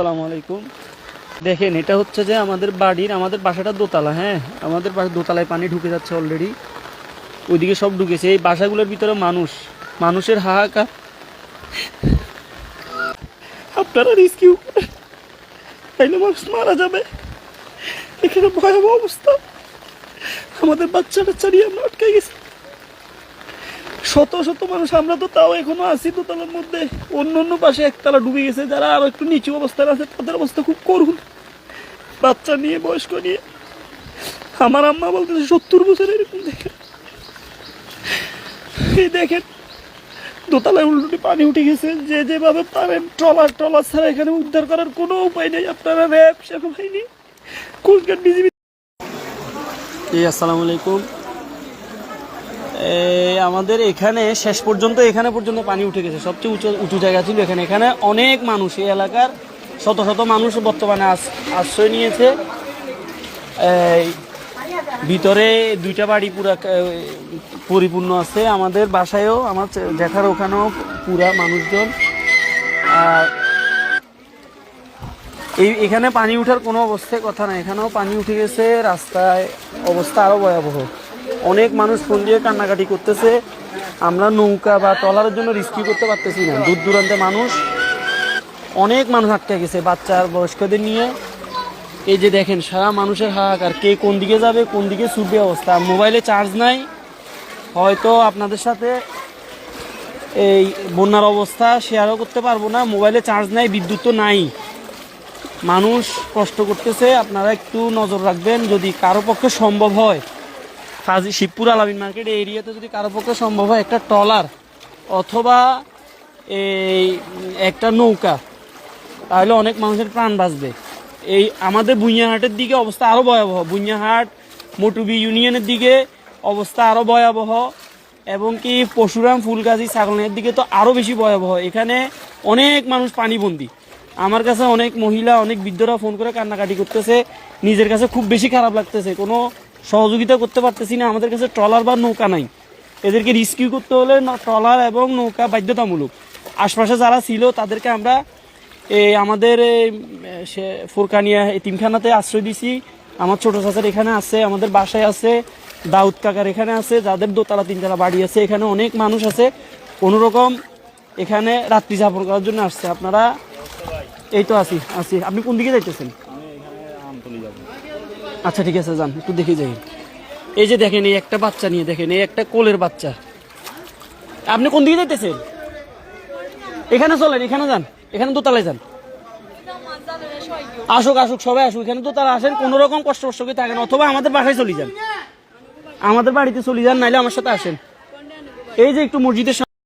আসসালামু আলাইকুম। দেখেন, এটা হচ্ছে যে আমাদের বাসাটা দোতলা। হ্যাঁ, আমাদের দোতলায় পানি ঢুকে যাচ্ছে অলরেডি। ওইদিকে সব ঢুকেছে। এই বাসাগুলোর ভিতরে মানুষের হাহাকার। আপনারা রেস্কিউ করেন, তাইলে মানুষ মারা যাবে। এখানে ভয়াবহ অবস্থা। আমাদের বাচ্চা নিয়ে আমরা আটকে গেছি। শত শত মানুষ, আমরা তো তাও এখনো আছি দোতলার মধ্যে। অন্য পাশে একতলা ডুবে গেছে। যারা আরো একটু নিচু অবস্থায় আছে তাদের অবস্থা খুব করুণ। বাচ্চা নিয়ে, বয়স্ক নিয়ে। আমার আম্মা বলতেছে 70 বছর এরকম। দেখেন, এই দেখেন দোতলায় উল্টে পানি উঠে গেছে। যেভাবে পারেন ট্রলার ছাড়া এখানে উদ্ধার করার কোনো উপায় নেই। আপনারা র্যাব সেনাবাহিনী, কোস্টগার্ড, বিজিবি। আসসালামু আলাইকুম। আমাদের এখানে শেষ পর্যন্ত পানি উঠে গেছে। সবচেয়ে উঁচু জায়গা ছিল এখানে অনেক মানুষ, এই এলাকার শত শত মানুষ বর্তমানে আশ্রয় নিয়েছে। ভিতরে 2টা বাড়ি পুরা পরিপূর্ণ আছে। আমাদের বাসায়ও, আমার দেখার ওখানেও পুরা মানুষজন। এখানে পানি উঠার কোনো অবস্থায় কথা না। এখানেও পানি উঠে গেছে। রাস্তায় অবস্থা আরো ভয়াবহ। অনেক মানুষ ফোন দিয়ে কান্নাকাটি করতেছে। আমরা নৌকা বা ট্রলারের জন্য রিস্কি করতে পারতেছি না। দূর দূরান্তে অনেক মানুষ আটকে গেছে, বাচ্চার বয়স্কদের নিয়ে। এই যে দেখেন, সারা মানুষের হাহাকার। কে কোন দিকে যাবে, কোন দিকে ছুটবে অবস্থা। মোবাইলে চার্জ নাই। হয়তো আপনাদের সাথে এই বন্যার অবস্থা শেয়ারও করতে পারবো না। মোবাইলে চার্জ নাই, বিদ্যুৎ তো নাই। মানুষ কষ্ট করতেছে। আপনারা একটু নজর রাখবেন। যদি কারো পক্ষে সম্ভব হয়, শিবপুর আলামিন মার্কেট এরিয়াতে যদি কারো পক্ষে সম্ভব হয়, একটা ট্রলার অথবা এই একটা নৌকা, তাহলে অনেক মানুষের প্রাণ বাঁচবে। এই আমাদের বুইয়াহাটের দিকে অবস্থা আরো ভয়াবহ। বুইয়াহাট, মটুবি ইউনিয়নের দিকে অবস্থা আরো ভয়াবহ। এবং কি পশুরাম, ফুলগাজী, ছাগলের দিকে তো আরো বেশি ভয়াবহ। এখানে অনেক মানুষ পানিবন্দী। আমার কাছে অনেক মহিলা, অনেক বৃদ্ধরা ফোন করে কান্নাকাটি করতেছে। নিজের কাছে খুব বেশি খারাপ লাগতেছে। কোনো সহযোগিতা করতে পারতেছি না। আমাদের কাছে ট্রলার বা নৌকা নাই। এদেরকে রিস্কিউ করতে হলে ট্রলার এবং নৌকা বাধ্যতামূলক। আশপাশে যারা ছিল তাদেরকে আমরা আমাদের ফোরকানিয়া এতিমখানাতে আশ্রয় দিছি। আমার ছোট চাচার এখানে আছে, আমাদের বাসায় আছে, দাউদ কাকার এখানে আছে, যাদের দোতলা 3তলা বাড়ি আছে। এখানে অনেক মানুষ আছে। কোনোরকম এখানে রাত্রি যাপন করার জন্য আসছে। আপনারা এই তো আছি। আপনি কোন দিকে যাইতেছেন? আচ্ছা, ঠিক আছে, যান, একটু দেখে যাই। এই যে দেখেন, এই একটা বাচ্চা নিয়ে, দেখেন এই একটা কোলের বাচ্চা। আপনি কোন দিকে যাইতেছেন? এখানে চলেন, এখানে যান, এখানে দোতলায় যান। আসুক, সবাই আসুক। এখানে দোতলা আসেন। কোন রকম কষ্ট থাকেন, অথবা আমাদের বাসায় চলে যান, আমাদের বাড়িতে চলে যান, নাইলে আমার সাথে আসেন। এই যে একটু মসজিদের